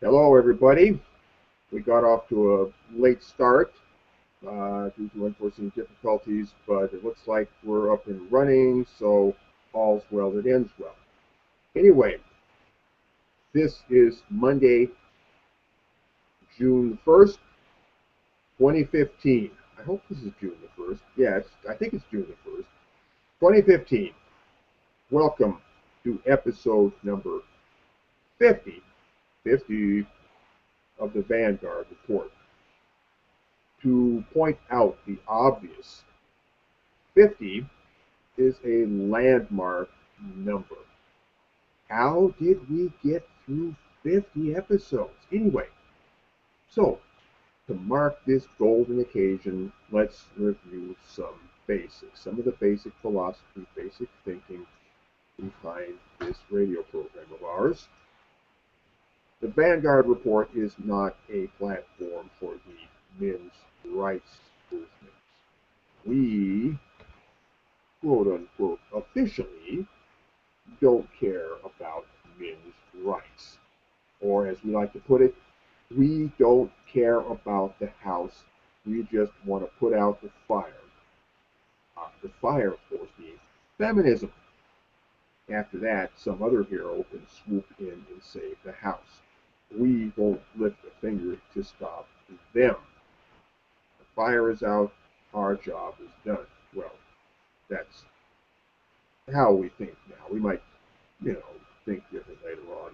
Hello, everybody. We got off to a late start due to unforeseen difficulties, but it looks like we're up and running, so all's well that ends well. Anyway, this is Monday, June 1st, 2015. I hope this is June the 1st. Yeah, I think it's June the 1st, 2015. Welcome to episode number 50, 50 of the Vanguard Report. To point out the obvious, 50 is a landmark number. How did we get through 50 episodes? Anyway, so to mark this golden occasion, let's review some basics, some of the basic philosophy, basic thinking behind this radio program of ours. The Vanguard Report is not a platform for the men's rights movement. We, quote unquote, officially don't care about men's rights. Or as we like to put it, we don't care about the house. We just want to put out the fire. The fire, of course, being feminism. After that, some other hero can swoop in and save the house. We won't lift a finger to stop them. The fire is out, our job is done. Well, that's how we think now. We might, think different later on.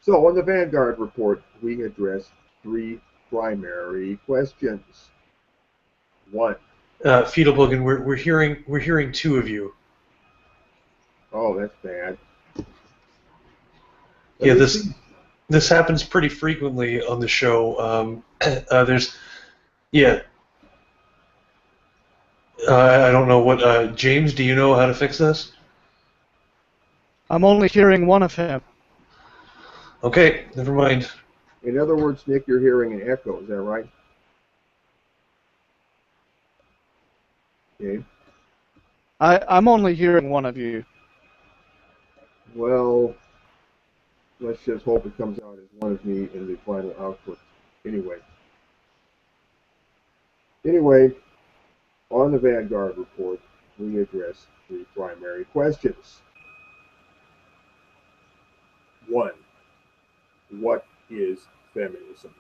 So on the Vanguard Report, we address three primary questions. One. Fetal Bogan, we're hearing two of you. Oh, that's bad. Yeah, this happens pretty frequently on the show. I don't know what. James, do you know how to fix this? I'm only hearing one of him. Okay, never mind. In other words, Nick, you're hearing an echo. Is that right? Okay. I'm only hearing one of you. Well, let's just hope it comes out as one of me in the final output. Anyway, on the Vanguard Report, we address three primary questions. One, what is feminism?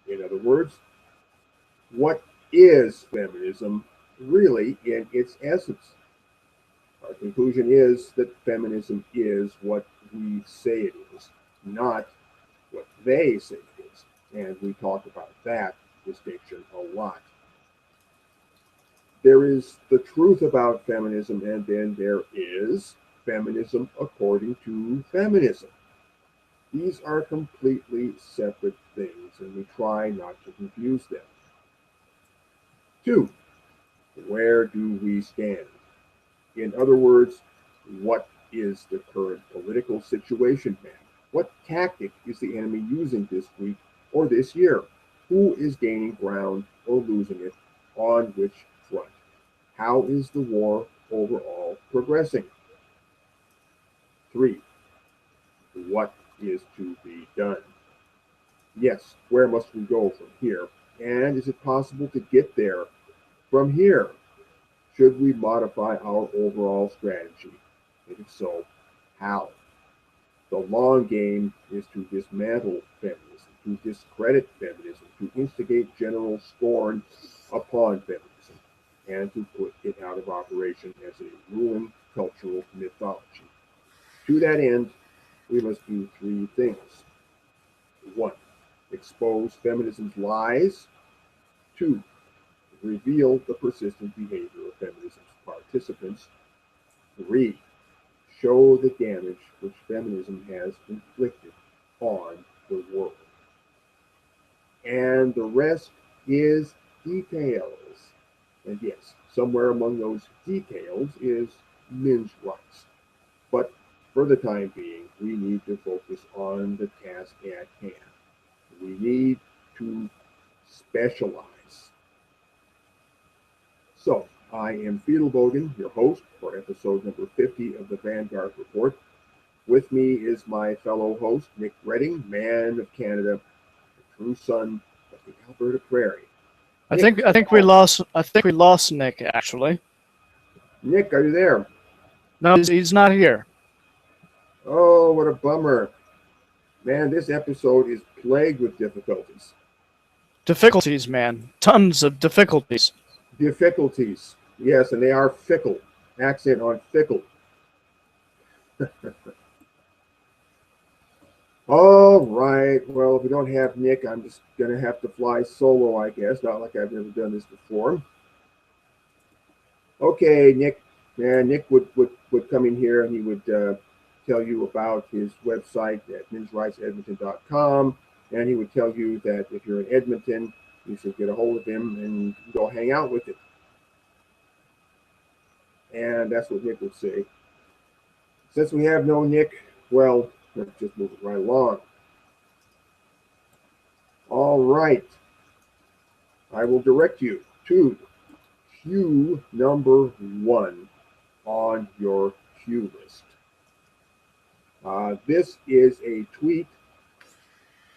In other words, what is feminism really in its essence? Our conclusion is that feminism is what we say it is, not what they say it is. And we talk about that distinction a lot. There is the truth about feminism, and then there is feminism according to feminism. These are completely separate things, and we try not to confuse them. Two, where do we stand? In other words, what is the current political situation, man? What tactic is the enemy using this week or this year? Who is gaining ground or losing it? On which front? How is the war overall progressing? Three, what is to be done? Yes, where must we go from here? And is it possible to get there from here? Should we modify our overall strategy? And if so, how? The long game is to dismantle feminism, to discredit feminism, to instigate general scorn upon feminism, and to put it out of operation as a ruling cultural mythology. To that end, we must do three things. One, expose feminism's lies. Two, reveal the persistent behavior of feminism's participants. Three, show the damage which feminism has inflicted on the world. And the rest is details. And yes, somewhere among those details is men's rights. But for the time being, we need to focus on the task at hand. We need to specialize. So, I am Fetal Bogan, your host for episode number 50 of the Vanguard Report. With with me is my fellow host, Nick Redding, man of Canada, the true son of the Alberta Prairie. I think we lost Nick actually. Nick, are you there? No, he's not here. Oh, what a bummer. Man, this episode is plagued with difficulties. Difficulties, man. Tons of difficulties. Difficulties. Yes, and they are fickle. Accent on fickle. All right. Well, if we don't have Nick, I'm just going to have to fly solo, I guess. Not like I've never done this before. Okay, Nick. Yeah, Nick would come in here and he would tell you about his website at mensrightsedmonton.com. And he would tell you that if you're in Edmonton, you should get a hold of him and go hang out with him. And that's what Nick would say. Since we have no Nick, well, let's just move it right along. All right. I will direct you to cue number 1 on your cue list. This is a tweet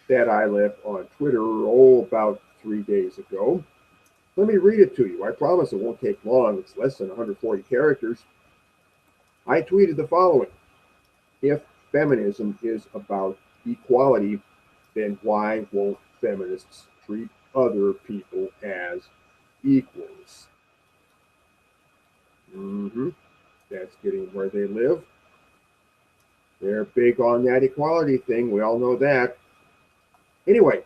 that I left on Twitter, about 3 days ago. Let me read it to you. I promise it won't take long. It's less than 140 characters. I tweeted the following. If feminism is about equality, then why won't feminists treat other people as equals? That's getting where they live. They're big on that equality thing. We all know that. Anyway,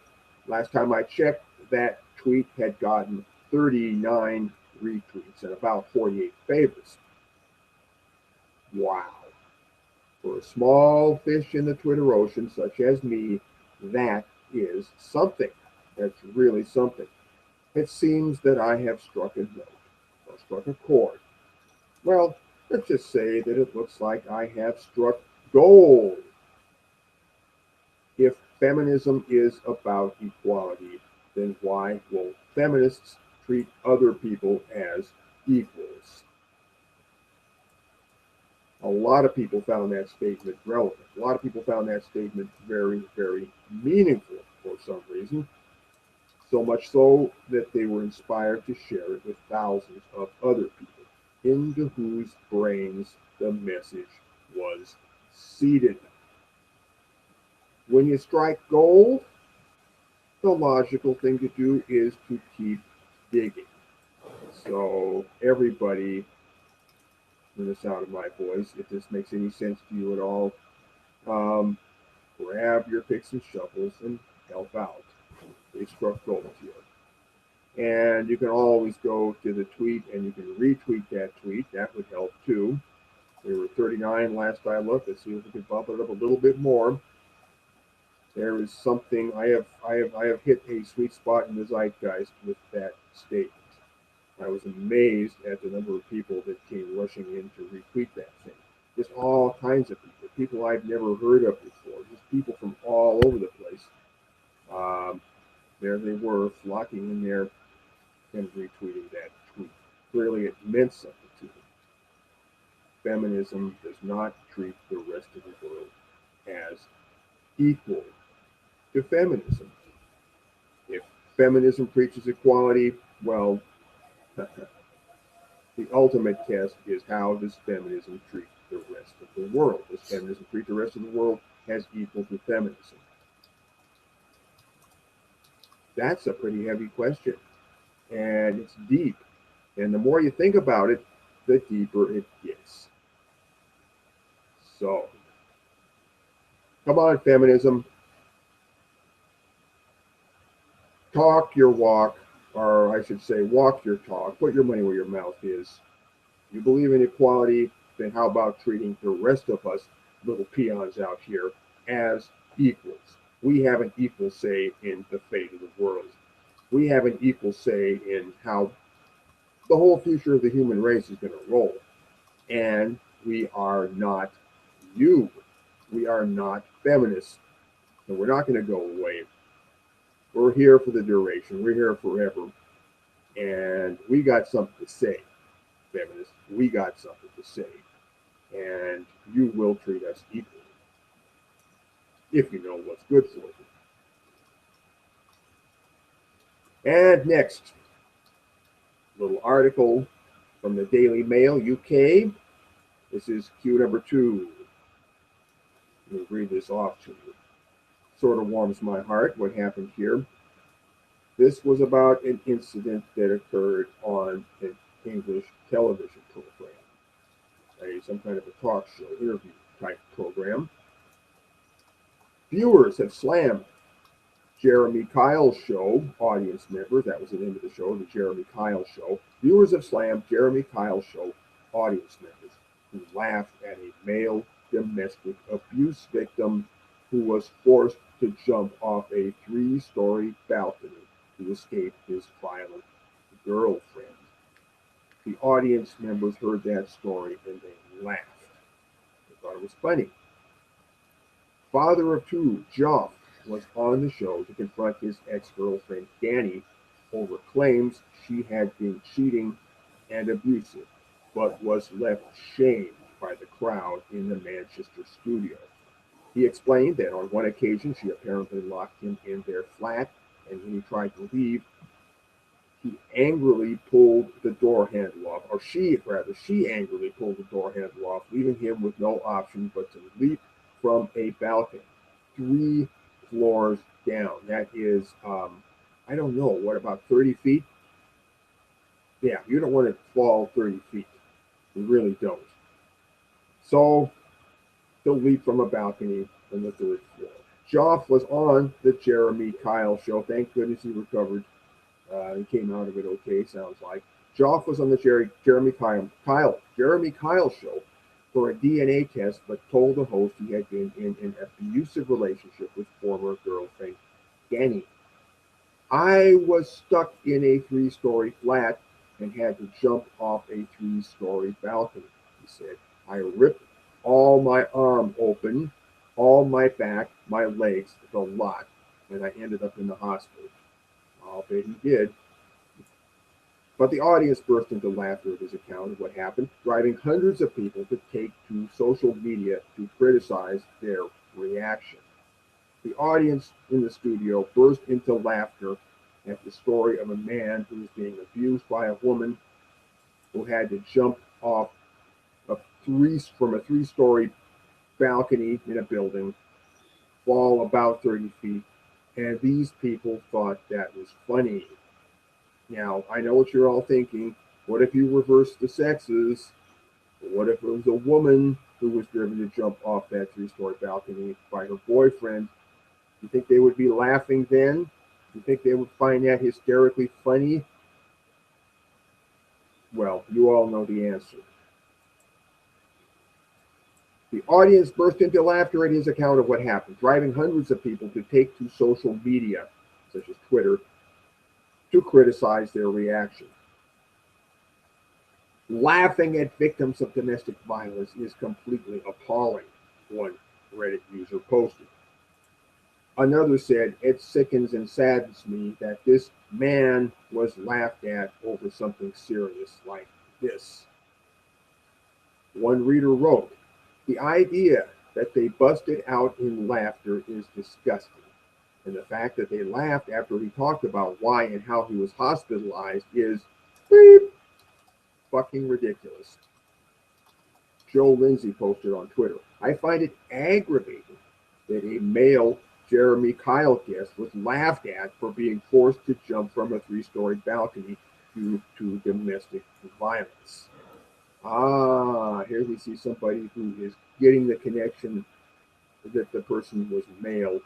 last time I checked, that tweet had gotten 39 retweets and about 48 favorites. Wow. For a small fish in the Twitter ocean, such as me, that is something. That's really something. It seems that I have struck a note, or struck a chord. Well, let's just say that it looks like I have struck gold. If feminism is about equality, then why won't feminists treat other people as equals? A lot of people found that statement relevant. A lot of people found that statement very, very meaningful for some reason. So much so that they were inspired to share it with thousands of other people, into whose brains the message was seeded. When you strike gold, the logical thing to do is to keep digging. So everybody, in the sound of my voice, if this makes any sense to you at all, grab your picks and shovels and help out. They struck gold here. And you can always go to the tweet and you can retweet that tweet. That would help too. There were 39 last I looked. Let's see if we can bump it up a little bit more. There is something I have hit a sweet spot in the zeitgeist with that statement. I was amazed at the number of people that came rushing in to retweet that thing. Just all kinds of people I've never heard of before, just people from all over the place. There they were, flocking in there and retweeting that tweet. Clearly it meant something to them. Feminism does not treat the rest of the world as equal to feminism. If feminism preaches equality, well, the ultimate test is how does feminism treat the rest of the world? Does feminism treat the rest of the world as equal to feminism? That's a pretty heavy question. And it's deep. And the more you think about it, the deeper it gets. So, come on, feminism. Talk your walk, or I should say, walk your talk. Put your money where your mouth is. If you believe in equality, then how about treating the rest of us, little peons out here, as equals? We have an equal say in the fate of the world. We have an equal say in how the whole future of the human race is going to roll. And we are not you. We are not feminists. And we're not going to go away. We're here for the duration. We're here forever. And we got something to say, feminists. We got something to say. And you will treat us equally. if you know what's good for you. And next, little article from the Daily Mail, UK. This is cue number 2. Let me read this off to you. Sort of warms my heart what happened here. This was about an incident that occurred on an English television program, some kind of a talk show, interview type program. Viewers have slammed Jeremy Kyle's show, audience members, that was the name of the show, the Jeremy Kyle Show. Viewers have slammed Jeremy Kyle's show, audience members, who laughed at a male domestic abuse victim who was forced to jump off a 3-story balcony to escape his violent girlfriend. The audience members heard that story and they laughed. They thought it was funny. Father of 2, Joff, was on the show to confront his ex-girlfriend Danny over claims she had been cheating and abusive, but was left shamed by the crowd in the Manchester studio. He explained that on one occasion she apparently locked him in their flat, and when he tried to leave, he angrily pulled the door handle off, or she angrily pulled the door handle off, leaving him with no option but to leap from a balcony 3 floors down. That is, I don't know, what, about 30 feet? Yeah, you don't want to fall 30 feet. You really don't. So, he'll leap from a balcony from the 3rd floor. Joff was on the Jeremy Kyle show. Thank goodness he recovered. He came out of it okay, sounds like. Joff was on the Jeremy Kyle show for a DNA test, but told the host he had been in an abusive relationship with former girlfriend Danny. I was stuck in a 3-story flat and had to jump off a 3-story balcony, he said. I ripped all my arm open, all my back, my legs, the lot, and I ended up in the hospital. I'll bet he did. But the audience burst into laughter at his account of what happened, driving hundreds of people to take to social media to criticize their reaction. The audience in the studio burst into laughter at the story of a man who was being abused by a woman who had to jump off from a 3-story balcony in a building, fall about 30 feet, and these people thought that was funny. Now, I know what you're all thinking. What if you reverse the sexes? What if it was a woman who was driven to jump off that 3-story balcony by her boyfriend? You think they would be laughing then? You think they would find that hysterically funny? Well, you all know the answer. The audience burst into laughter at his account of what happened, driving hundreds of people to take to social media, such as Twitter, to criticize their reaction. Laughing at victims of domestic violence is completely appalling, one Reddit user posted. Another said, it sickens and saddens me that this man was laughed at over something serious like this. One reader wrote, the idea that they busted out in laughter is disgusting. And the fact that they laughed after he talked about why and how he was hospitalized is beep, fucking ridiculous. Joe Lindsay posted on Twitter, I find it aggravating that a male Jeremy Kyle guest was laughed at for being forced to jump from a 3-story balcony due to domestic violence. Here we see somebody who is getting the connection that the person was male,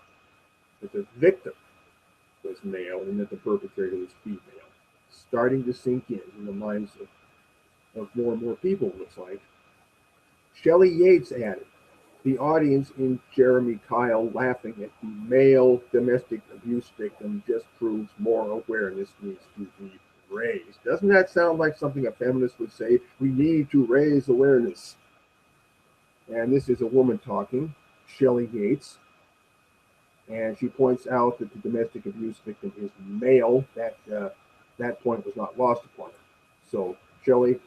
that the victim was male, and that the perpetrator was female. Starting to sink in the minds of more and more people, it looks like. Shelley Yates added, the audience in Jeremy Kyle laughing at the male domestic abuse victim just proves more awareness needs to be raised. Doesn't that sound like something a feminist would say? We need to raise awareness. And this is a woman talking, Shelley Yates. And she points out that the domestic abuse victim is male. That point was not lost upon her. So, Shelley,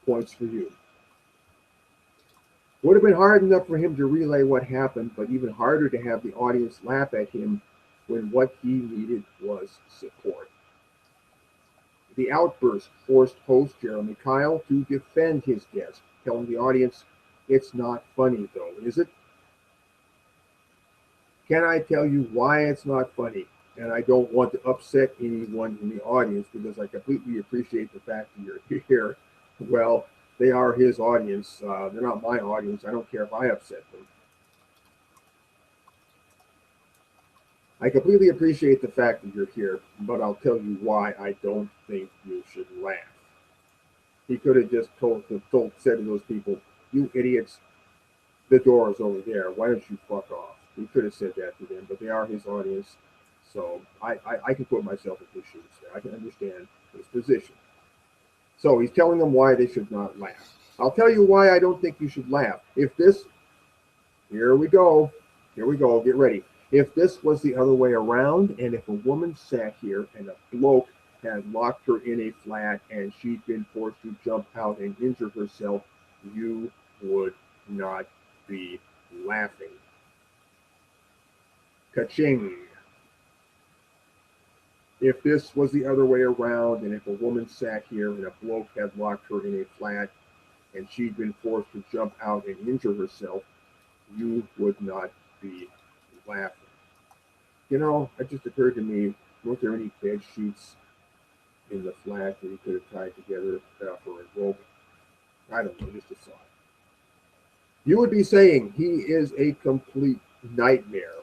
points for you. Would have been hard enough for him to relay what happened, but even harder to have the audience laugh at him when what he needed was support. The outburst forced host Jeremy Kyle to defend his guest, telling the audience, "It's not funny though, is it?" Can I tell you why it's not funny? And I don't want to upset anyone in the audience because I completely appreciate the fact that you're here. Well, they are his audience. They're not my audience. I don't care if I upset them. I completely appreciate the fact that you're here, but I'll tell you why I don't think you should laugh. He could have just said to those people, "You idiots, the door is over there. Why don't you fuck off?" He could have said that to them, but they are his audience, so I can put myself in his shoes there. I can understand his position. So he's telling them why they should not laugh. I'll tell you why I don't think you should laugh. If this, here we go, get ready. If this was the other way around, and if a woman sat here and a bloke had locked her in a flat and she'd been forced to jump out and injure herself, you would not be laughing. Ka-ching. If this was the other way around, and if a woman sat here and a bloke had locked her in a flat and she'd been forced to jump out and injure herself, you would not be laughing. You know, it just occurred to me, weren't there any bed sheets in the flat that he could have tied together for a rope? I don't know, just a thought. You would be saying he is a complete nightmare.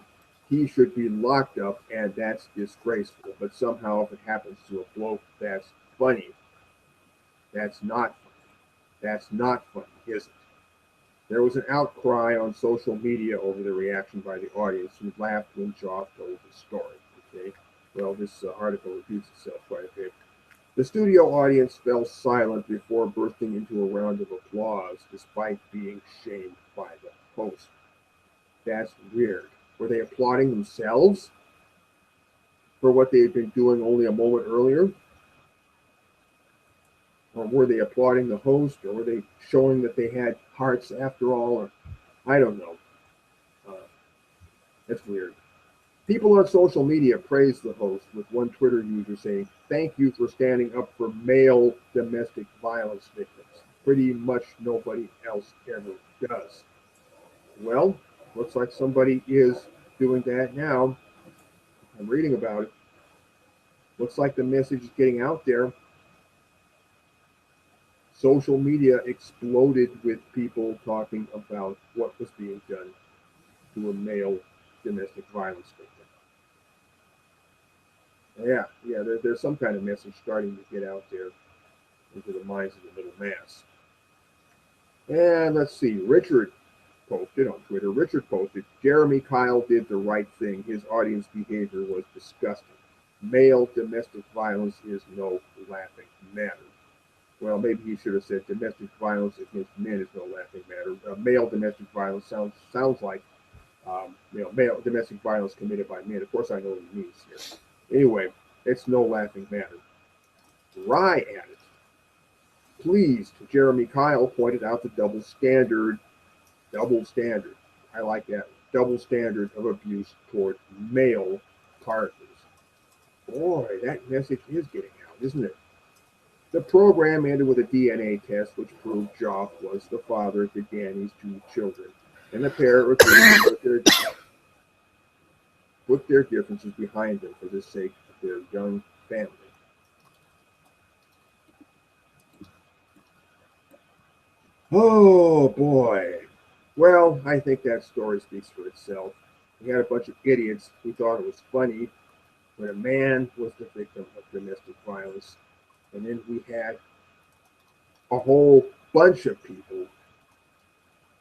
He should be locked up, and that's disgraceful. But somehow, if it happens to a bloke, that's funny. That's not funny. That's not funny, is it? There was an outcry on social media over the reaction by the audience, who laughed when Joff told his story. Okay, well, this article repeats itself quite a bit. The studio audience fell silent before bursting into a round of applause, despite being shamed by the host. That's weird. Were they applauding themselves for what they had been doing only a moment earlier? Or were they applauding the host? Or were they showing that they had hearts after all? Or I don't know. Uh, that's weird. People on social media praised the host, with one Twitter user saying, "Thank you for standing up for male domestic violence victims. Pretty much nobody else ever does." Well, looks like somebody is doing that now. I'm reading about it. Looks like the message is getting out there. Social media exploded with people talking about what was being done to a male domestic violence victim. Yeah, there's some kind of message starting to get out there into the minds of the middle mass. And let's see, Richard posted on Twitter. Richard posted, "Jeremy Kyle did the right thing. His audience behavior was disgusting. Male domestic violence is no laughing matter." Well, maybe he should have said domestic violence against men is no laughing matter. Male domestic violence sounds like male domestic violence committed by men. Of course, I know what he means here. Anyway, it's no laughing matter. Rye added, "Pleased, Jeremy Kyle pointed out the double standard. Double standard. I like that. Double standard of abuse toward male partners." Boy, that message is getting out, isn't it? The program ended with a DNA test which proved Joff was the father to Danny's two children, and the pair agreed to put their differences behind them for the sake of their young family. Oh boy. Well, I think that story speaks for itself. We had a bunch of idiots who thought it was funny when a man was the victim of domestic violence, and then we had a whole bunch of people,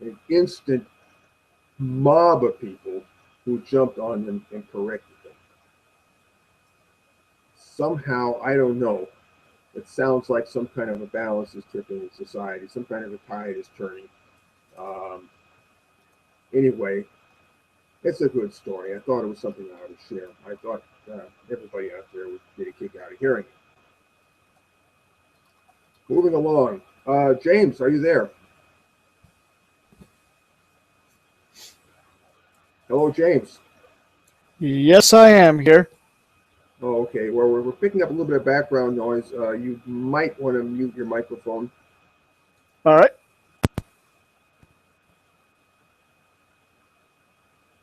an instant mob of people who jumped on them and corrected them. Somehow, I don't know, it sounds like some kind of a balance is tipping in society, some kind of a tide is turning. Um, anyway, it's a good story. I thought it was something I ought to share. I thought everybody out there would get a kick out of hearing it. Moving along. James, are you there? Hello, James. Yes, I am here. Oh, okay. Well, we're picking up a little bit of background noise. You might want to mute your microphone. All right.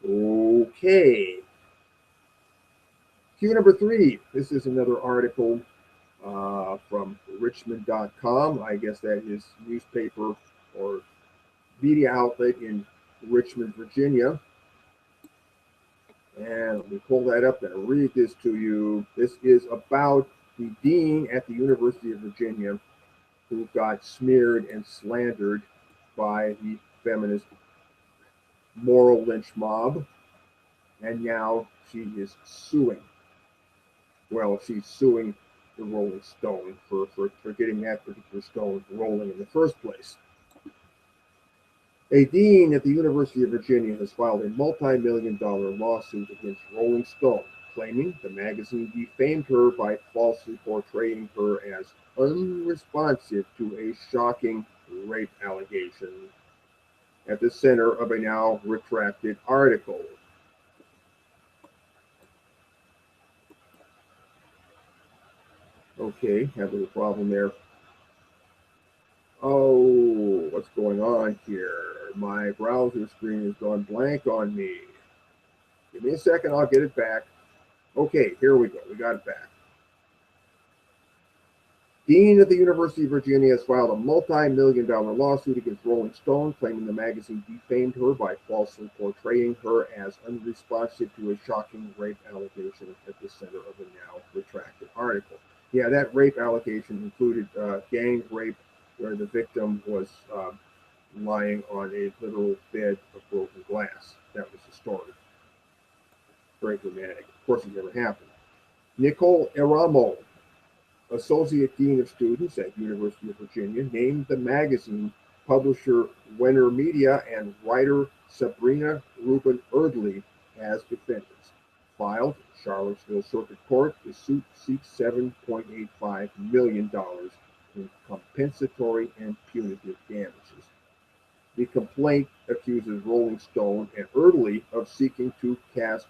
Okay. Cue number 3. This is another article from Richmond.com. I guess that is newspaper or media outlet in Richmond, Virginia. And let me pull that up and read this to you. This is about the dean at the University of Virginia who got smeared and slandered by the feminist moral lynch mob. And now she is suing. Well, she's suing the Rolling Stone for getting that particular stone rolling in the first place. A dean at the University of Virginia has filed a multi-million-dollar lawsuit against Rolling Stone, claiming the magazine defamed her by falsely portraying her as unresponsive to a shocking rape allegation at the center of a now retracted article. Okay, have a little problem there. Oh, what's going on here? My browser screen has gone blank on me. Give me a second, I'll get it back. Okay, here we go. We got it back. Dean at the University of Virginia has filed a multi-million-dollar lawsuit against Rolling Stone, claiming the magazine defamed her by falsely portraying her as unresponsive to a shocking rape allegation at the center of a now retracted article. Yeah, that rape allegation included gang rape, where the victim was lying on a literal bed of broken glass. That was the story. Very dramatic. Of course, it never happened. Nicole Eramo, Associate Dean of Students at University of Virginia, named the magazine publisher Wenner Media and writer Sabrina Rubin Erdely as defendants. Filed in Charlottesville Circuit Court, the suit seeks $7.85 million in compensatory and punitive damages. The complaint accuses Rolling Stone and Erdely of seeking to cast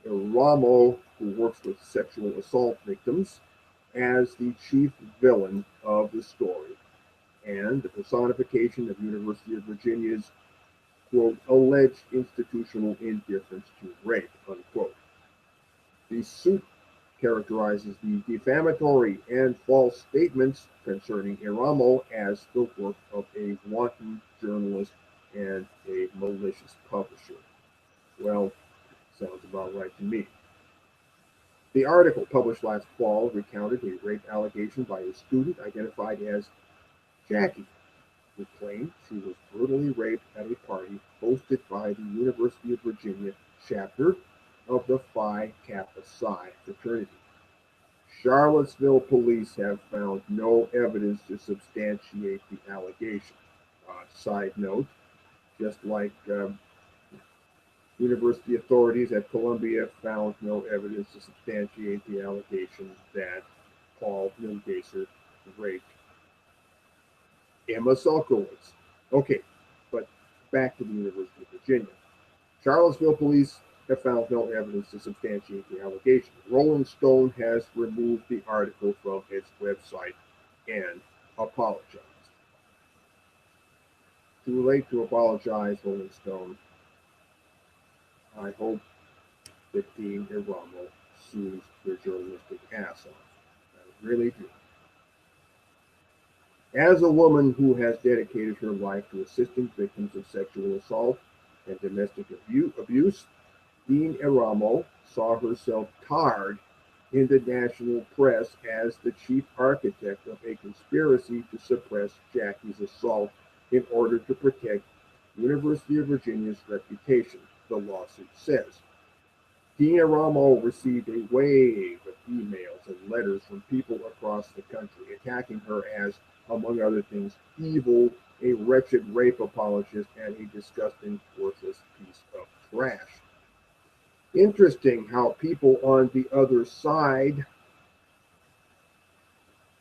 Eramo, who works with sexual assault victims, as the chief villain of the story and the personification of University of Virginia's, quote, alleged institutional indifference to rape, unquote. The suit characterizes the defamatory and false statements concerning Eramo as the work of a wanton journalist and a malicious publisher. Well, sounds about right to me. The article, published last fall, recounted a rape allegation by a student identified as Jackie, who claimed she was brutally raped at a party hosted by the University of Virginia chapter of the Phi Kappa Psi fraternity. Charlottesville police have found no evidence to substantiate the allegation. Side note, just like university authorities at Columbia found no evidence to substantiate the allegation that Paul Milgaser raped Emma Sulkowitz. Okay, but back to the University of Virginia. Charlottesville police have found no evidence to substantiate the allegation. Rolling Stone has removed the article from its website and apologized. Too late to apologize, Rolling Stone. I hope that Dean Eramo sues their journalistic ass off. I really do. As a woman who has dedicated her life to assisting victims of sexual assault and domestic abuse, Dean Eramo saw herself tarred in the national press as the chief architect of a conspiracy to suppress Jackie's assault in order to protect University of Virginia's reputation, the lawsuit says. Dean Eramo received a wave of emails and letters from people across the country attacking her as, among other things, evil, a wretched rape apologist, and a disgusting, worthless piece of trash. Interesting how people on the other side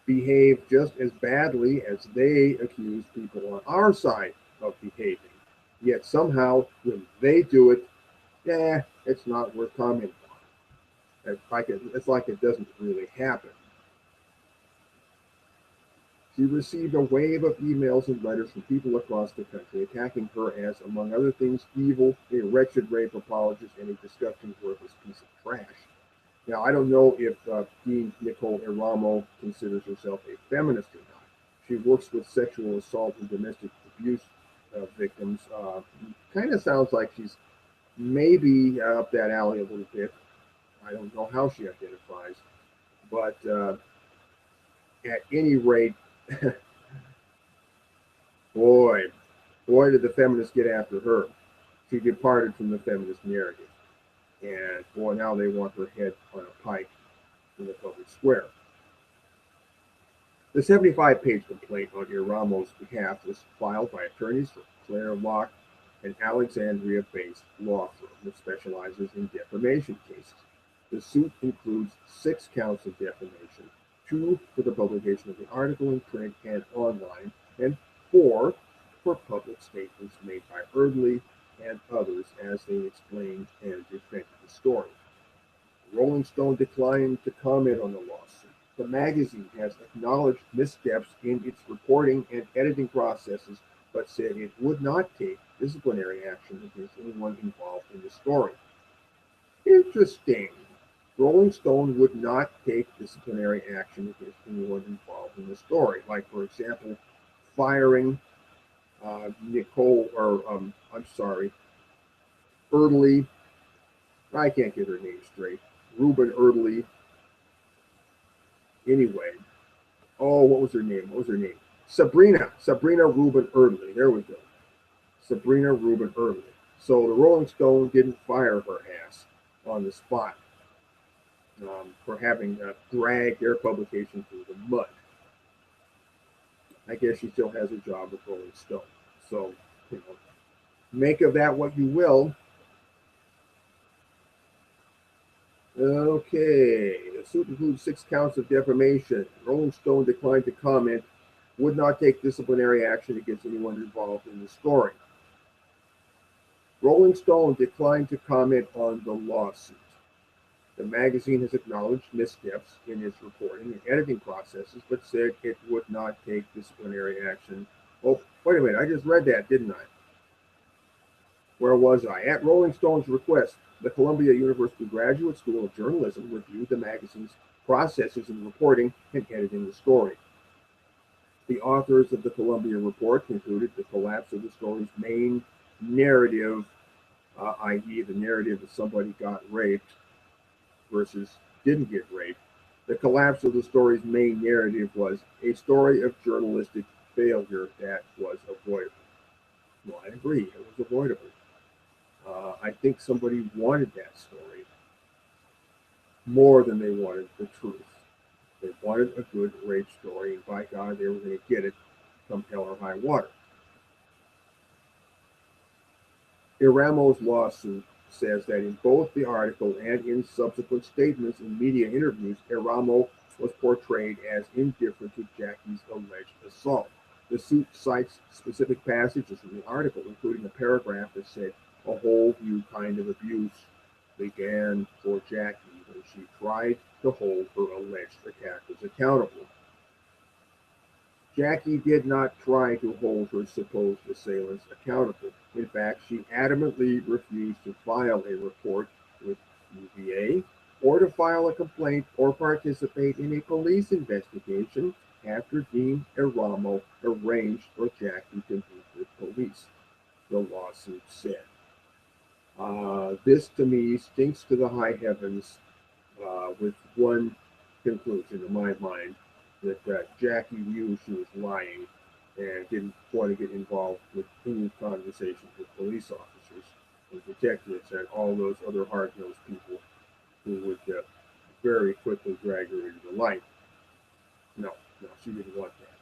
behave just as badly as they accuse people on our side of behaving. Yet somehow, when they do it, it's not worth commenting on. It's like it doesn't really happen. She received a wave of emails and letters from people across the country attacking her as, among other things, evil, a wretched rape apologist, and a disgusting, worthless piece of trash. Now, I don't know if Dean Nicole Eramo considers herself a feminist or not. She works with sexual assault and domestic abuse victims. Kind of sounds like she's maybe up that alley a little bit. I don't know how she identifies, but at any rate, boy, boy, did the feminists get after her. She departed from the feminist narrative. And boy, now they want her head on a pike in the public square. The 75-page complaint on Iramo's behalf was filed by attorneys from Clare Locke, an Alexandria-based law firm that specializes in defamation cases. The suit includes 6 counts of defamation, 2 for the publication of the article in print and online, and 4 for public statements made by Erdley and others as they explained and defended the story. Rolling Stone declined to comment on the lawsuit. The magazine has acknowledged missteps in its reporting and editing processes, but said it would not take disciplinary action against anyone involved in the story. Interesting. Rolling Stone would not take disciplinary action against anyone involved in the story, like, for example, firing Erdley. I can't get her name straight. Reuben Erdley. Anyway, what was her name? Sabrina Reuben Erdley. There we go. Sabrina Reuben Erdley. So the Rolling Stone didn't fire her ass on the spot for having dragged their publication through the mud. I guess she still has a job with Rolling Stone. So, make of that what you will. Okay, the suit includes 6 counts of defamation. Rolling Stone declined to comment, would not take disciplinary action against anyone involved in the story. Rolling Stone declined to comment on the lawsuit. The magazine has acknowledged missteps in its reporting and editing processes, but said it would not take disciplinary action. Oh, wait a minute, I just read that, didn't I? Where was I? At Rolling Stone's request, the Columbia University Graduate School of Journalism reviewed the magazine's processes in reporting and editing the story. The authors of the Columbia Report concluded the collapse of the story's main narrative, i.e. the narrative that somebody got raped versus didn't get raped. The collapse of the story's main narrative was a story of journalistic failure that was avoidable. Well, I agree, it was avoidable. I think somebody wanted that story more than they wanted the truth. They wanted a good rape story, and by God, they were going to get it come hell or high water. Iramo's lawsuit says that in both the article and in subsequent statements in media interviews, Iramo was portrayed as indifferent to Jackie's alleged assault. The suit cites specific passages from the article, including a paragraph that said a whole new kind of abuse began for Jackie when she tried to hold her alleged attackers accountable. Jackie did not try to hold her supposed assailants accountable. In fact, she adamantly refused to file a report with UVA or to file a complaint or participate in a police investigation after Dean Iramo arranged for Jackie to meet with police, the lawsuit said. This, to me, stinks to the high heavens with one conclusion in my mind, that Jackie knew she was lying and didn't want to get involved with any conversations with police officers and detectives and all those other hard-nosed people who would very quickly drag her into the light. No, she didn't want that.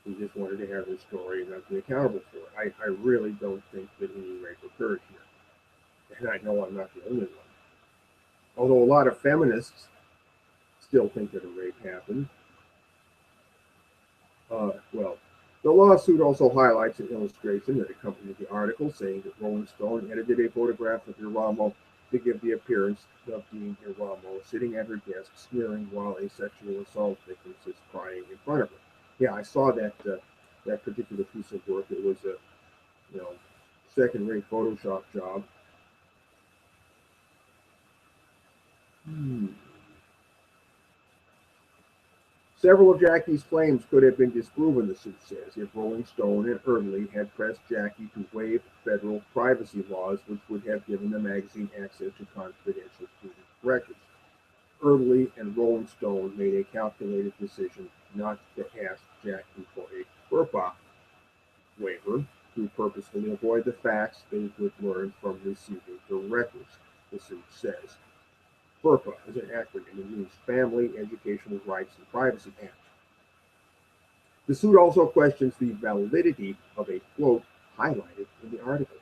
She just wanted to have her story and not be accountable for it. I really don't think that any rape occurred here. And I know I'm not the only one. Although a lot of feminists still think that a rape happened. The lawsuit also highlights an illustration that accompanied the article, saying that Rolling Stone edited a photograph of Iramo to give the appearance of Dean Iramo sitting at her desk sneering while a sexual assault victim sits crying in front of her. Yeah, I saw that particular piece of work. It was a second-rate Photoshop job. Hmm. Several of Jackie's claims could have been disproven, the suit says, if Rolling Stone and Early had pressed Jackie to waive federal privacy laws, which would have given the magazine access to confidential student records. Early and Rolling Stone made a calculated decision not to ask Jackie for a FERPA waiver to purposefully avoid the facts they would learn from receiving the records, the suit says. FERPA is an acronym. It means Family Educational Rights and Privacy Act. The suit also questions the validity of a quote highlighted in the article.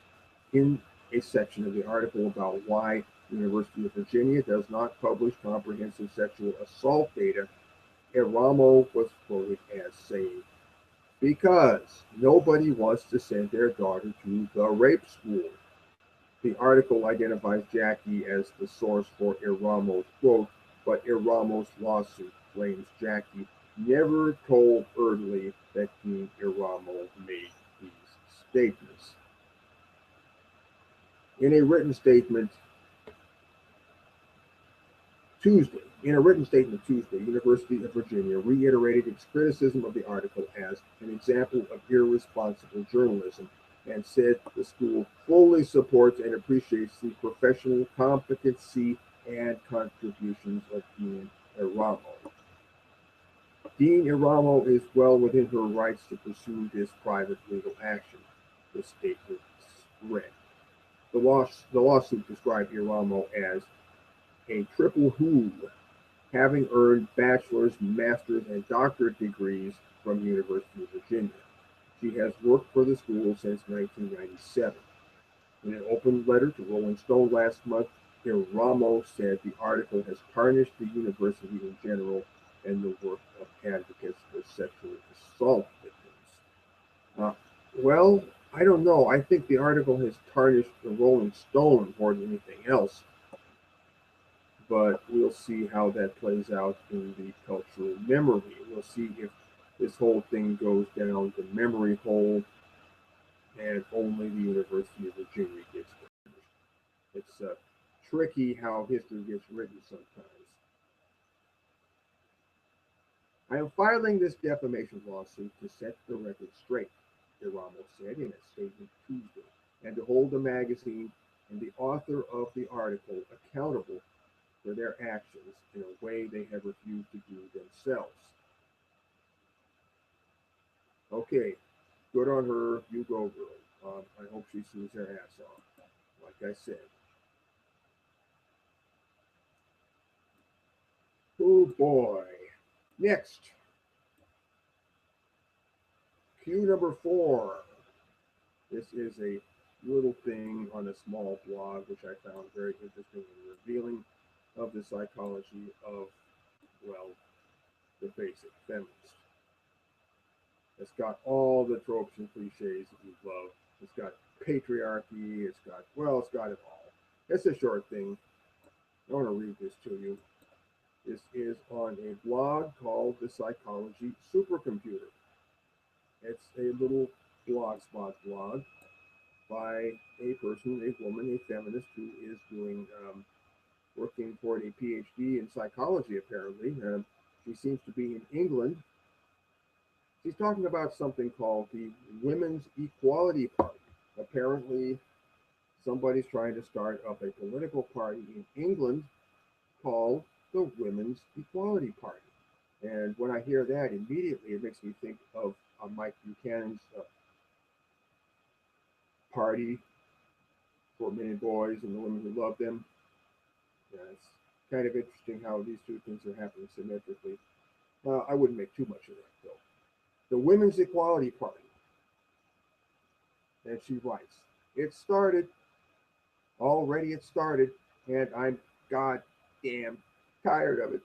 In a section of the article about why the University of Virginia does not publish comprehensive sexual assault data, Iramo was quoted as saying, "Because nobody wants to send their daughter to the rape school." The article identifies Jackie as the source for Iramo's quote, but Iramo's lawsuit claims Jackie never told Early that Dean Iramo made these statements. In a written statement Tuesday, University of Virginia reiterated its criticism of the article as an example of irresponsible journalism and said the school fully supports and appreciates the professional competency and contributions of Dean Iramo. Dean Iramo is well within her rights to pursue this private legal action, the statement read. The lawsuit described Iramo as a triple who, having earned bachelor's, master's, and doctorate degrees from the University of Virginia. She has worked for the school since 1997. In an open letter to Rolling Stone last month, Iramo said the article has tarnished the university in general and the work of advocates for sexual assault victims. Well, I don't know. I think the article has tarnished the Rolling Stone more than anything else. But we'll see how that plays out in the cultural memory. We'll see if this whole thing goes down the memory hole and only the University of Virginia gets punished. It's tricky how history gets written sometimes. I am filing this defamation lawsuit to set the record straight, Iramo said in a statement Tuesday, and to hold the magazine and the author of the article accountable for their actions in a way they have refused to do themselves. Okay, good on her. You go, girl. I hope she sues her ass off, like I said. Oh boy. Next, cue number 4. This is a little thing on a small blog, which I found very interesting and revealing of the psychology of, well, the basic feminist. It's got all the tropes and cliches that you love. It's got patriarchy. It's got it all. It's a short thing. I want to read this to you. This is on a blog called The Psychology Supercomputer. It's a little blogspot blog by a person, a woman, a feminist who is doing working toward a PhD in psychology, apparently. She seems to be in England. She's talking about something called the Women's Equality Party. Apparently, somebody's trying to start up a political party in England called the Women's Equality Party. And when I hear that, immediately it makes me think of Mike Buchanan's party for men and boys and the women who love them. Yeah, it's kind of interesting how these two things are happening symmetrically. I wouldn't make too much of that, though. The Women's Equality Party. And she writes, it started, and I'm goddamn tired of it.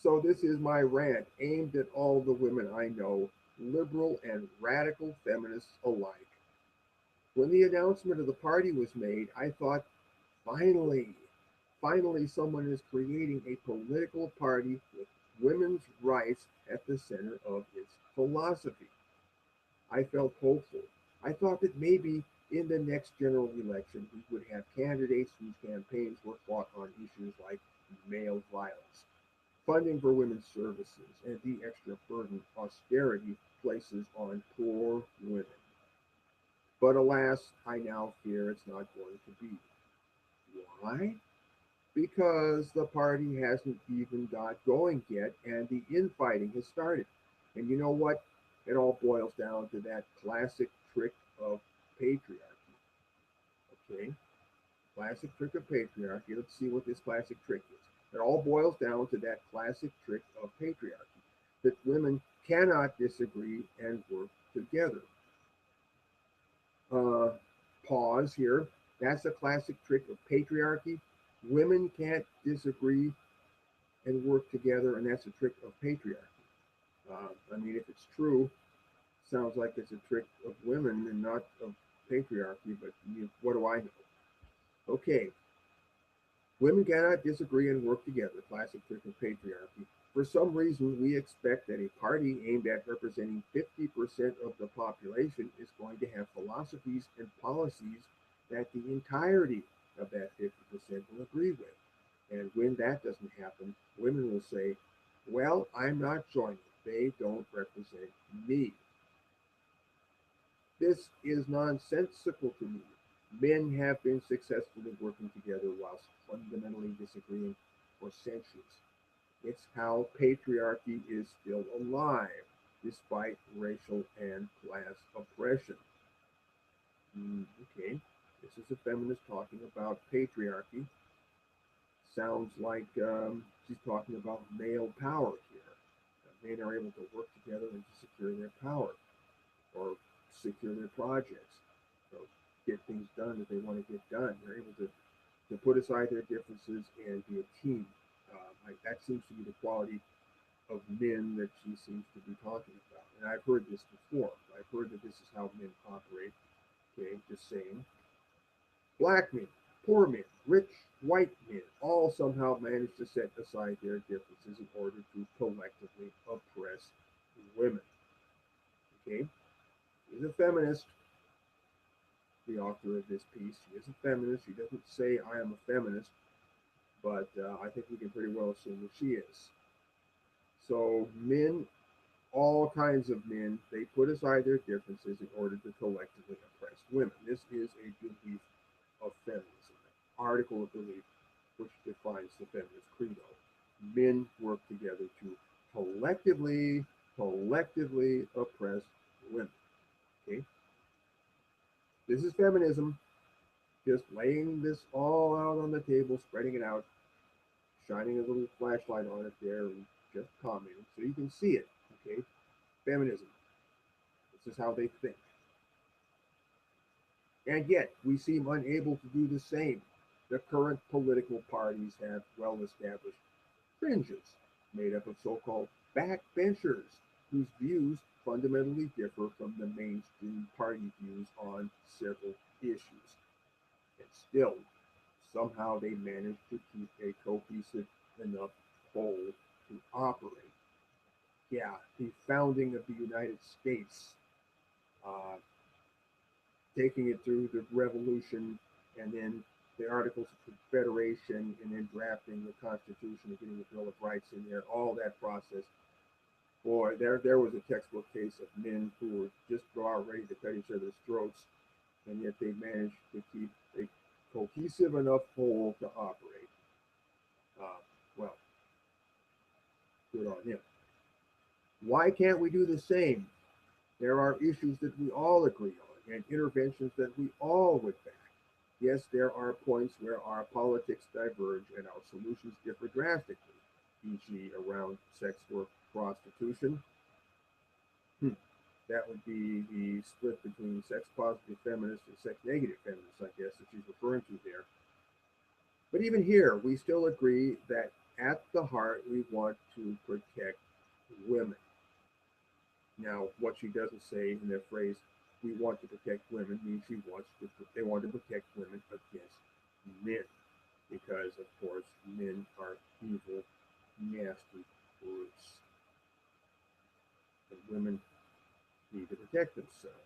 So this is my rant aimed at all the women I know liberal and radical feminists alike. When the announcement of the party was made, I thought, finally, finally someone is creating a political party with women's rights at the center of its philosophy. I felt hopeful. I thought that maybe in the next general election we would have candidates whose campaigns were fought on issues like male violence, funding for women's services, and the extra burden austerity places on poor women. But alas, I now fear it's not going to be. Why? Because the party hasn't even got going yet and the infighting has started. And you know what? It all boils down to that classic trick of patriarchy. Okay? Classic trick of patriarchy. Let's see what this classic trick is. It all boils down to that classic trick of patriarchy that women cannot disagree and work together. Uh, Pause here. That's a classic trick of patriarchy. Women can't disagree and work together, and that's a trick of patriarchy. I mean, if it's true, sounds like it's a trick of women and not of patriarchy, but what do I know? Okay, women cannot disagree and work together, classic trick of patriarchy. For some reason, we expect that a party aimed at representing 50% of the population is going to have philosophies and policies that the entirety of that 50% will agree with. And when that doesn't happen, women will say, well, I'm not joining. They don't represent me. This is nonsensical to me. Men have been successfully working together whilst fundamentally disagreeing for centuries. It's how patriarchy is still alive, despite racial and class oppression. Okay, this is a feminist talking about patriarchy. Sounds like she's talking about male power here. Men are able to work together and to secure their power or secure their projects, or get things done that they want to get done. They're able to put aside their differences and be a team. That seems to be the quality of men that she seems to be talking about. And I've heard this before. I've heard that this is how men operate. Okay, just saying. Black men, poor men, rich white men, all somehow manage to set aside their differences in order to collectively oppress women. Okay? She's a feminist, the author of this piece. She is a feminist. She doesn't say, I am a feminist, but I think we can pretty well assume that she is. So, men, all kinds of men, they put aside their differences in order to collectively oppress women. This is a belief of feminism, an article of belief which defines the feminist credo. Men work together to collectively oppress women. Okay? This is feminism, just laying this all out on the table, spreading it out, shining a little flashlight on it there, and just commenting so you can see it. Okay? Feminism. This is how they think. And yet, we seem unable to do the same. The current political parties have well-established fringes made up of so-called backbenchers whose views fundamentally differ from the mainstream party views on several issues. And still, somehow they manage to keep a cohesive enough whole to operate. Yeah, the founding of the United States, uh, taking it through the revolution, and then the Articles of Confederation, and then drafting the Constitution and getting the Bill of Rights in there, all that process. Boy, there was a textbook case of men who were just about ready to cut each other's throats, and yet they managed to keep a cohesive enough whole to operate. Uh, well, good on him. Why can't we do the same? There are issues that we all agree on and interventions that we all would back. Yes, there are points where our politics diverge and our solutions differ drastically, e.g. around sex work, prostitution. That would be the split between sex-positive feminists and sex-negative feminists, I guess, that she's referring to there. But even here, we still agree that at the heart, we want to protect women. Now, what she doesn't say in that phrase, "we want to protect women," means they want to protect women against men, because of course men are evil, nasty brutes, and women need to protect themselves.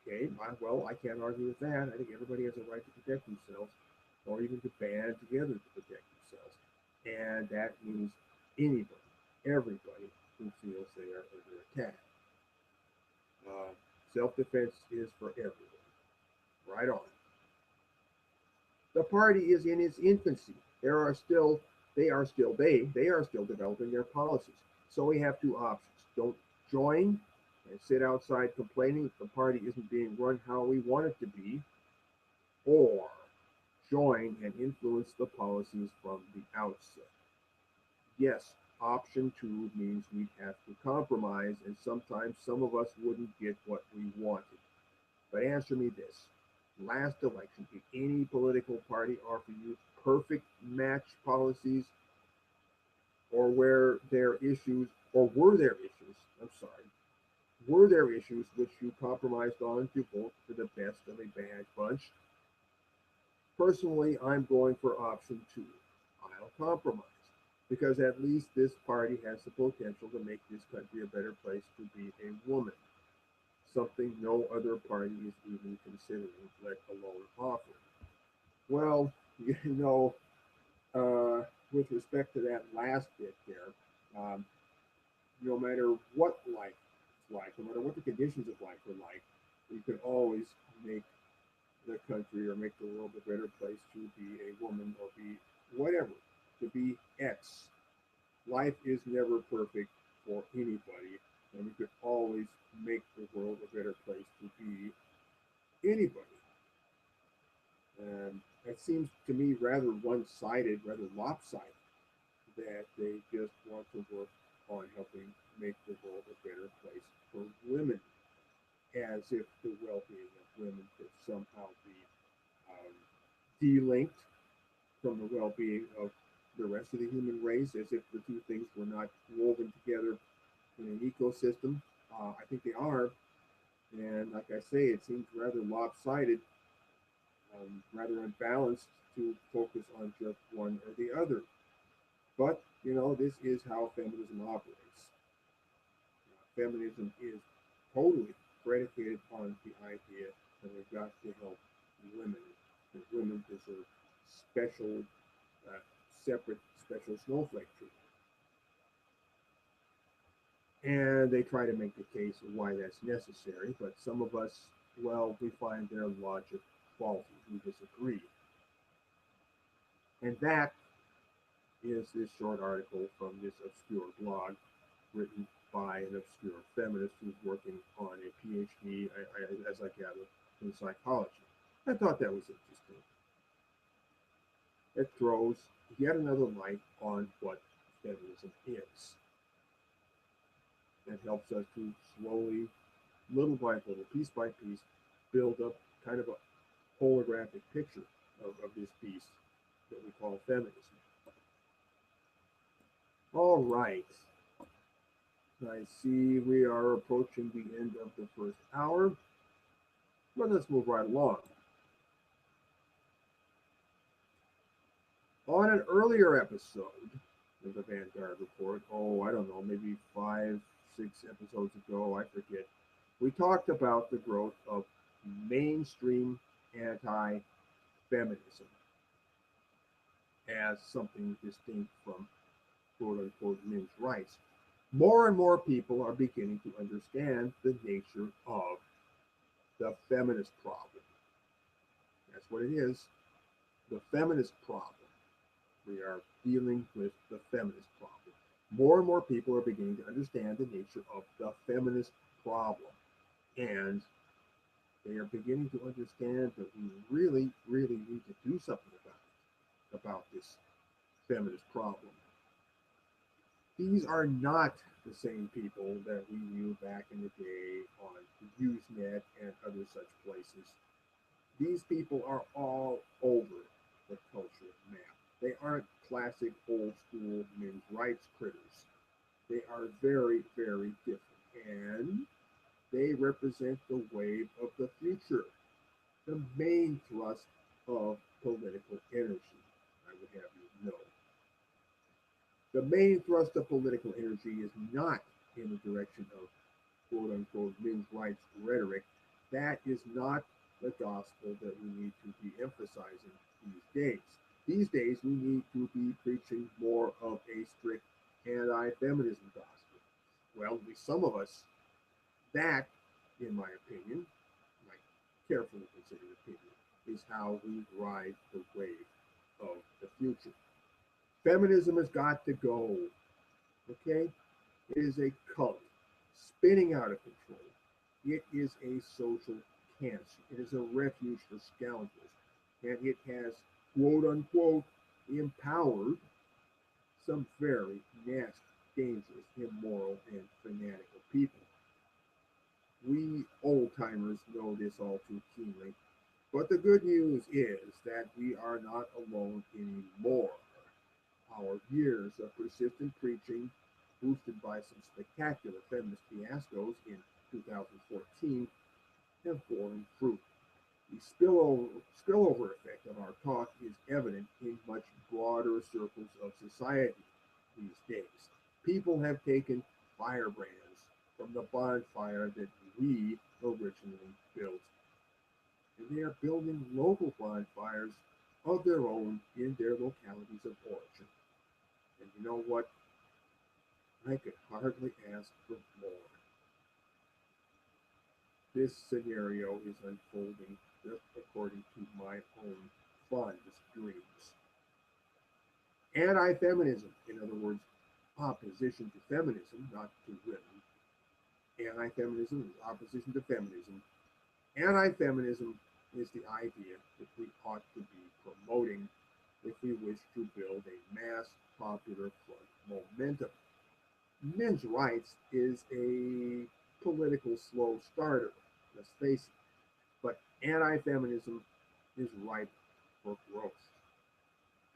Okay, well, I can't argue with that. I think everybody has a right to protect themselves, or even to band together to protect themselves. And that means anybody, everybody who feels they are under attack. Uh, Self-defense is for everyone. Right on. The party is in its infancy. They are still developing their policies. So we have two options. Don't join and sit outside complaining that the party isn't being run how we want it to be, or join and influence the policies from the outset. Yes, option two means we'd have to compromise, and sometimes some of us wouldn't get what we wanted. But answer me this. Last election, did any political party offer you perfect match policies, or were there issues, I'm sorry, were there issues which you compromised on to vote for the best of a bad bunch? Personally, I'm going for option two. I'll compromise, because at least this party has the potential to make this country a better place to be a woman, something no other party is even considering, let alone offering. Well, you know, with respect to that last bit there, um, no matter what life is like, no matter what the conditions of life are like, you can always make the country or make the world a better place to be a woman or be whatever, to be X. Life is never perfect for anybody, and we could always make the world a better place to be anybody. And it seems to me rather one sided, rather lopsided, that they just want to work on helping make the world a better place for women, as if the well being of women could somehow be um, delinked from the well being of the rest of the human race, as if the two things were not woven together in an ecosystem. I think they are. And like I say, it seems rather lopsided, rather unbalanced to focus on just one or the other. But, this is how feminism operates. Feminism is totally predicated on the idea that we've got to help women, and women deserve special, separate, special snowflake treatment. And they try to make the case of why that's necessary, but some of us, well, we find their logic faulty. We disagree. And that is this short article from this obscure blog written by an obscure feminist who's working on a PhD, as I gather, in psychology. I thought that was interesting. It throws yet another light on what feminism is. It helps us to slowly, little by little, piece by piece, build up kind of a holographic picture of this beast that we call feminism. All right. I see we are approaching the end of the first hour, but let's move right along. On an earlier episode of the Vanguard Report, I don't know, maybe 5, 6 episodes ago, I forget, we talked about the growth of mainstream anti-feminism as something distinct from quote-unquote men's rights. More and more people are beginning to understand the nature of the feminist problem. That's what it is, the feminist problem. We are dealing with the feminist problem. More and more people are beginning to understand the nature of the feminist problem. And they are beginning to understand that we really, really need to do something about this feminist problem. These are not the same people that we knew back in the day on Usenet and other such places. These people are all over the culture map. They aren't classic old school men's rights critters. They are very, very different. represent the wave of the future, the main thrust of political energy, I would have you know. The main thrust of political energy is not in the direction of quote unquote men's rights rhetoric. That is not the gospel that we need to be emphasizing these days. These days, we need to be preaching more of a strict anti-feminism gospel. Well, at least some of us, that, in my opinion, my carefully considered opinion, is how we ride the wave of the future. Feminism has got to go, okay? It is a cult spinning out of control. It is a social cancer. It is a refuge for scoundrels. And it has, quote unquote, empowered some very nasty, dangerous, immoral, and fanatical people. We old timers know this all too keenly. But the good news is that we are not alone anymore. Our years of persistent preaching, boosted by some spectacular feminist fiascos in 2014, have borne fruit. The spillover effect of our talk is evident in much broader circles of society these days. People have taken firebrands from the bonfire that we originally built, and they are building local bonfires of their own in their localities of origin. And you know what? I could hardly ask for more. This scenario is unfolding just according to my own fondest dreams. Anti-feminism, in other words, opposition to feminism, not to women. Anti-feminism is opposition to feminism. Anti-feminism is the idea that we ought to be promoting if we wish to build a mass popular front momentum. Men's rights is a political slow starter, let's face it, but anti-feminism is ripe for growth.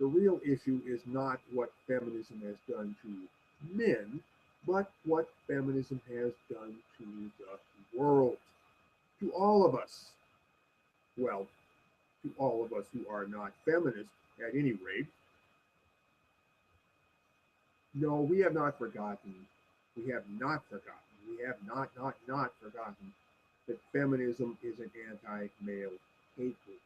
The real issue is not what feminism has done to men, but what feminism has done to the world, to all of us. Well, to all of us who are not feminists, at any rate. No, we have not forgotten. We have not forgotten. We have not forgotten that feminism is an anti-male hate movement.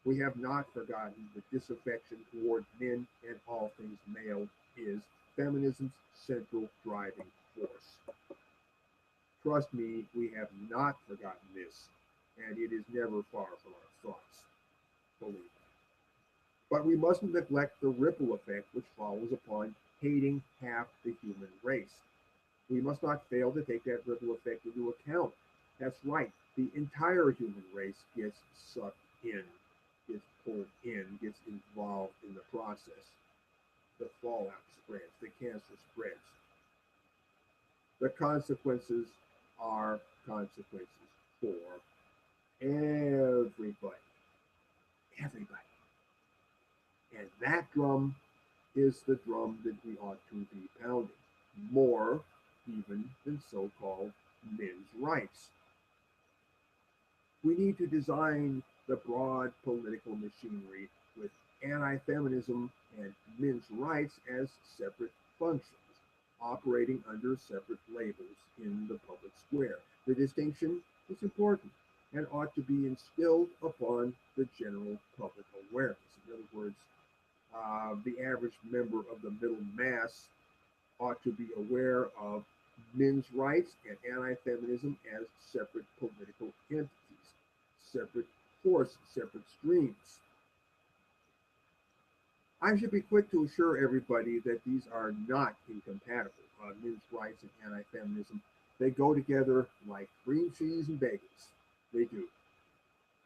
We have not forgotten that disaffection toward men and all things male is feminism's central driving force. Trust me, we have not forgotten this, and it is never far from our thoughts. Believe me. But we mustn't neglect the ripple effect which follows upon hating half the human race. We must not fail to take that ripple effect into account. That's right, the entire human race gets sucked in, gets pulled in, gets involved in the process. The fallout spreads, the cancer spreads. The consequences are consequences for everybody. Everybody. And that drum is the drum that we ought to be pounding, more even than so-called men's rights. We need to design the broad political machinery with anti-feminism and men's rights as separate functions, operating under separate labels in the public square. The distinction is important and ought to be instilled upon the general public awareness. In other words, the average member of the middle mass ought to be aware of men's rights and anti-feminism as separate political entities, separate forces, separate streams. I should be quick to assure everybody that these are not incompatible. Men's rights and anti-feminism, they go together like cream cheese and bagels. They do.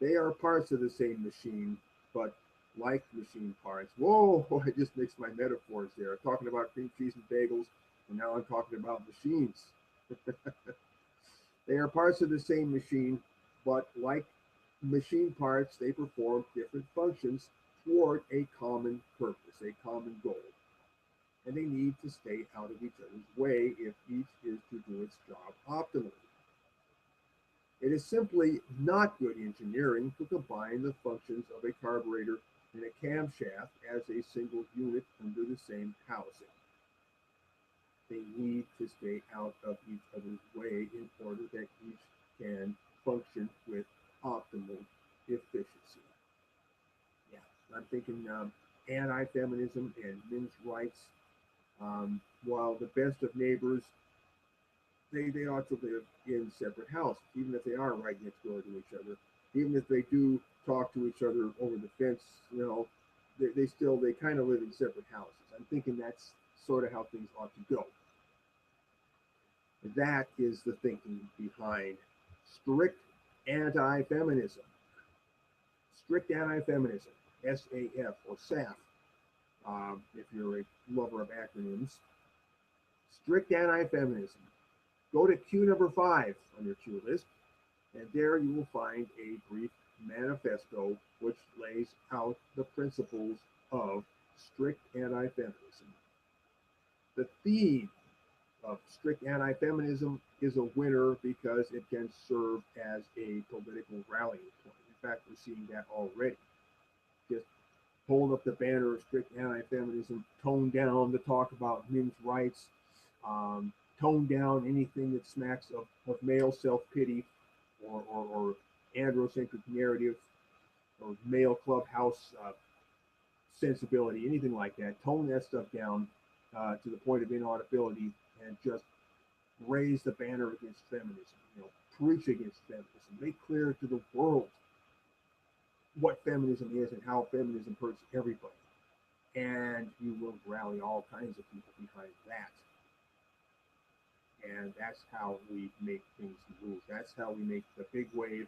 They are parts of the same machine, but like machine parts. Whoa, I just mixed my metaphors there. I'm talking about cream cheese and bagels, and now I'm talking about machines. They are parts of the same machine, but like machine parts, they perform different functions toward a common purpose, a common goal. And they need to stay out of each other's way if each is to do its job optimally. It is simply not good engineering to combine the functions of a carburetor and a camshaft as a single unit under the same housing. They need to stay out of each other's way in order that each can function with optimal efficiency. Yeah, I'm thinking anti-feminism and men's rights. While the best of neighbors, they ought to live in separate houses, even if they are right next door to each other. Even if they do talk to each other over the fence, they kind of live in separate houses. I'm thinking that's sort of how things ought to go. That is the thinking behind strict anti-feminism. Strict anti-feminism, SAF or SAF, if you're a lover of acronyms. Strict anti-feminism. Go to Q number 5 on your Q list, and there you will find a brief manifesto which lays out the principles of strict anti-feminism. The theme of strict anti-feminism is a winner because it can serve as a political rallying point. In fact, we're seeing that already. Just hold up the banner of strict anti-feminism, tone down the talk about men's rights, tone down anything that smacks of male self-pity or androcentric narrative or male clubhouse sensibility, anything like that. Tone that stuff down to the point of inaudibility and just raise the banner against feminism. Preach against feminism. Make clear to the world what feminism is and how feminism hurts everybody. And you will rally all kinds of people behind that. And that's how we make things move. That's how we make the big wave.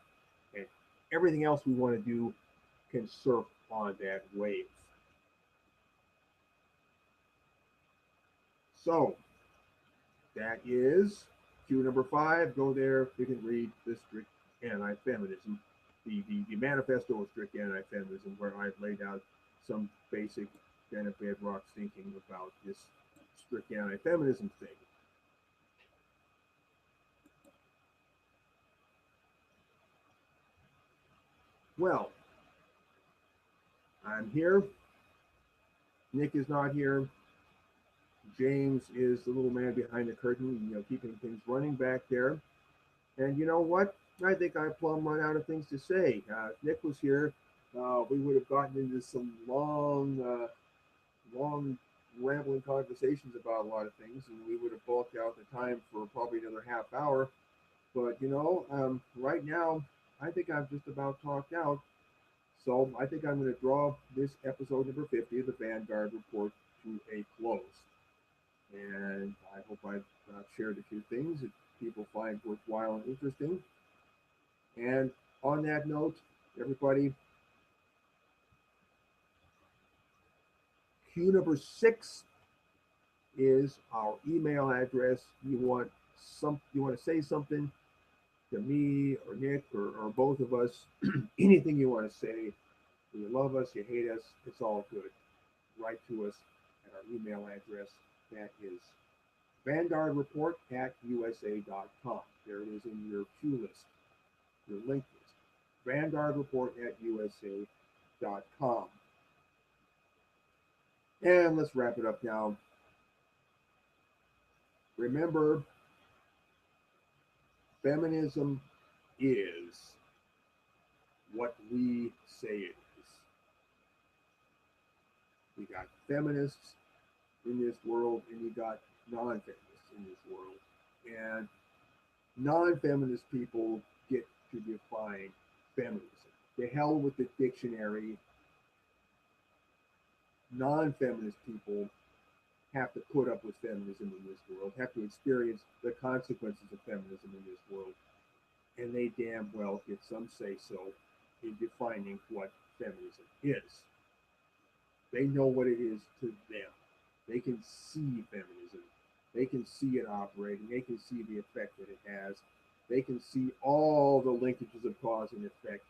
And everything else we want to do can surf on that wave. So, that is Q number 5. Go there. You can read the strict anti-feminism, the manifesto of strict anti-feminism, where I've laid out some basic kind of bedrock thinking about this strict anti-feminism thing. Well, I'm here. Nick is not here. James is the little man behind the curtain, keeping things running back there. And you know what? I think I plumb run out of things to say. If Nick was here, we would have gotten into some long rambling conversations about a lot of things, and we would have bulked out the time for probably another half hour. But right now, I think I've just about talked out. So I think I'm going to draw this episode number 50 of the Vanguard Report to a close. And I hope I've shared a few things that people find worthwhile and interesting. And on that note, everybody, Q number 6 is our email address. You want to say something to me or Nick or both of us, anything you want to say. You love us, you hate us, it's all good. Write to us at our email address. That is vanguardreport@usa.com. There it is in your queue list, your link list. vanguardreport@usa.com. And let's wrap it up now. Remember, feminism is what we say it is. We got feminists in this world, and you got non-feminists in this world. And non-feminist people get to define feminism. The hell with the dictionary. Non-feminist people have to put up with feminism in this world, have to experience the consequences of feminism in this world. And they damn well get some say-so in defining what feminism is. They know what it is to them. They can see feminism. They can see it operating. They can see the effect that it has. They can see all the linkages of cause and effect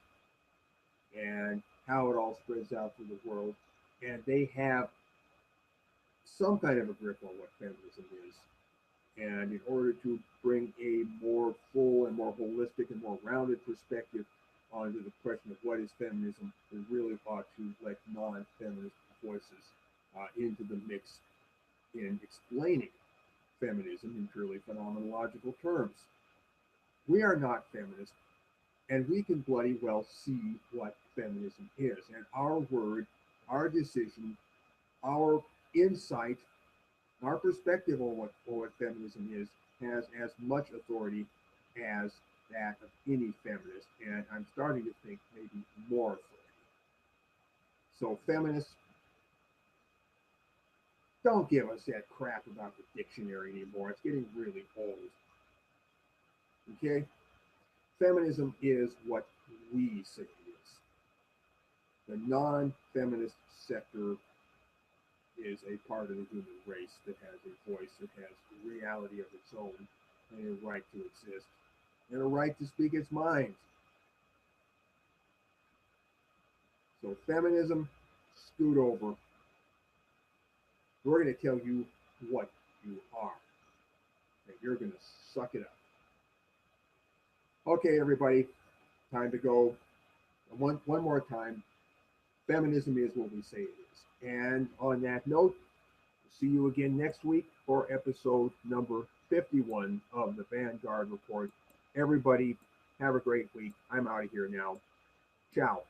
and how it all spreads out through the world. And they have some kind of a grip on what feminism is. And in order to bring a more full and more holistic and more rounded perspective onto the question of what is feminism, we really ought to let non-feminist voices into the mix in explaining feminism in purely phenomenological terms. We are not feminists, and we can bloody well see what feminism is. And our word, our decision, our insight, our perspective on what feminism is has as much authority as that of any feminist, and I'm starting to think maybe more authority. So feminists, don't give us that crap about the dictionary anymore. It's getting really old. Okay? Feminism is what we say it is. The non-feminist sector is a part of the human race that has a voice, that has a reality of its own, and a right to exist, and a right to speak its mind. So feminism, scoot over. We're going to tell you what you are, and you're going to suck it up. Okay, everybody, time to go. One more time. Feminism is what we say it is. And on that note, see you again next week for episode number 51 of the Vanguard Report. Everybody, have a great week. I'm out of here now. Ciao.